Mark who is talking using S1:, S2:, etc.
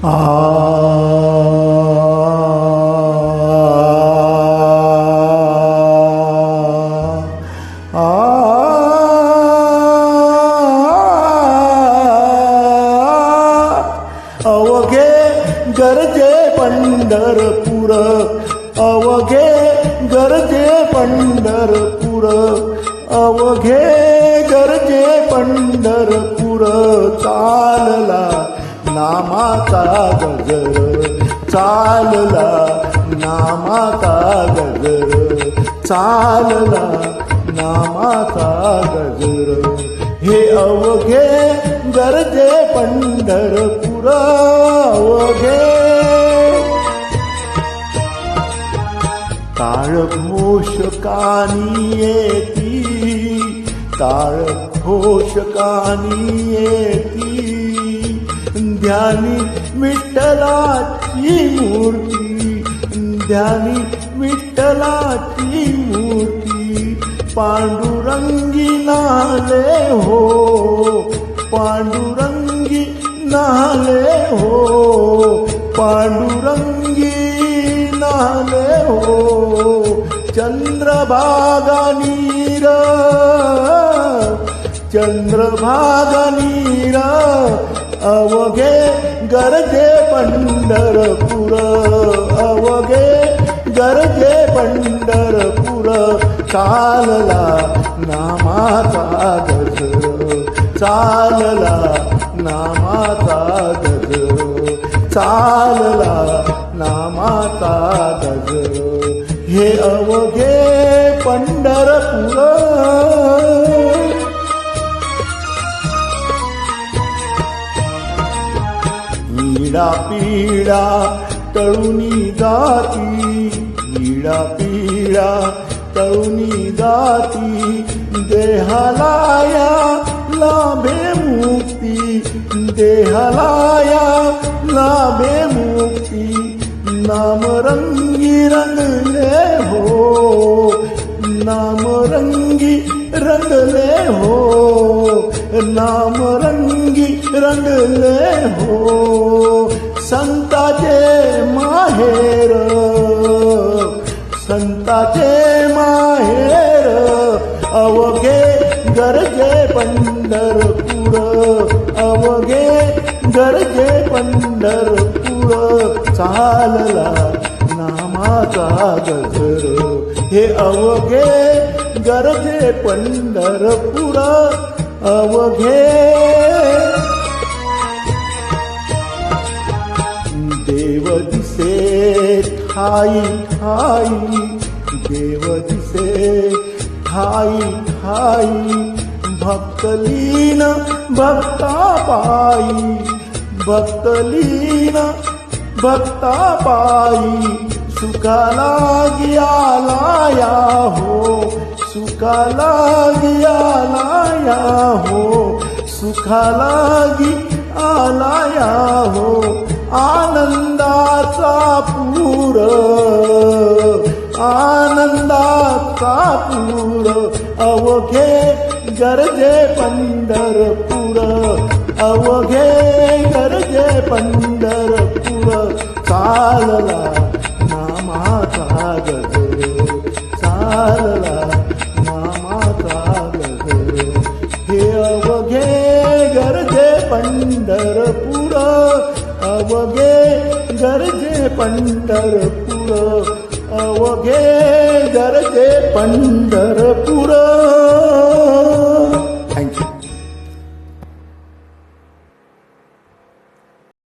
S1: आ अवघे गरजे पंढरपूर, अवघे गरजे पंढरपूर, अवघे गरजे पंढरपूर. चालला नामाचा गजर, चालला नामाचा गजर, चालला नामाचा गजर. हे अवघे गरजे पंढरपूर, अवघे. टाळ घोषकानी येती, टाळ घोषकानी येती, ध्यानी विठ्ठलाची मूर्ती, ध्यानी विठ्ठलाची मूर्ती. पांडुरंगी नाले हो, पांडुरंगी नाले हो, पांडुरंगी नाले हो. चंद्रभागा नीर, चंद्रभागा नीर, अवघे गरजे पंढरपूर, अवघे गरजे पंढरपूर. चालला नामाचा गजर, चालला नामाचा गजर, चालला नामाचा गजर. हे अवघे पंढरपूर. पीडा पीडा तळुनी जाती, पीडा पीडा तळुनी जाती. देहालाया लाभे मुक्ती, देहालाया लाभे मुक्ती. नामरंगी रंगले हो, नामरंगी रंगले हो, नामरंगी रंगले हो. संताचे माहेर, संताचे माहेर, अवघे गरजे पंढरपूर, अवघे गरजे पंढरपूर. चालला नामाचा गजर, हे अवघे गरजे पंढरपूर, अवघे. देव दिसे ठाई ठाई, देव दिसे ठाई ठाई. भक्तलीन भक्ता पायी, भक्तलीन भक्ता पायी. सुखाला गियालाया हो, सुखाला गियालाया हो, सुखाला गियालाया हो. आनंदाचा पूर, आनंदाचा पूर, अवघे गरजे पंढरपूर, अवघे गरजे पंढरपूर. चालला नामाचा गजर, चालला नामाचा गजर. हे अवघे गरजे पंढरपूर, अवघे गरजे पंढरपूर, अवघे गरजे पंढरपूर.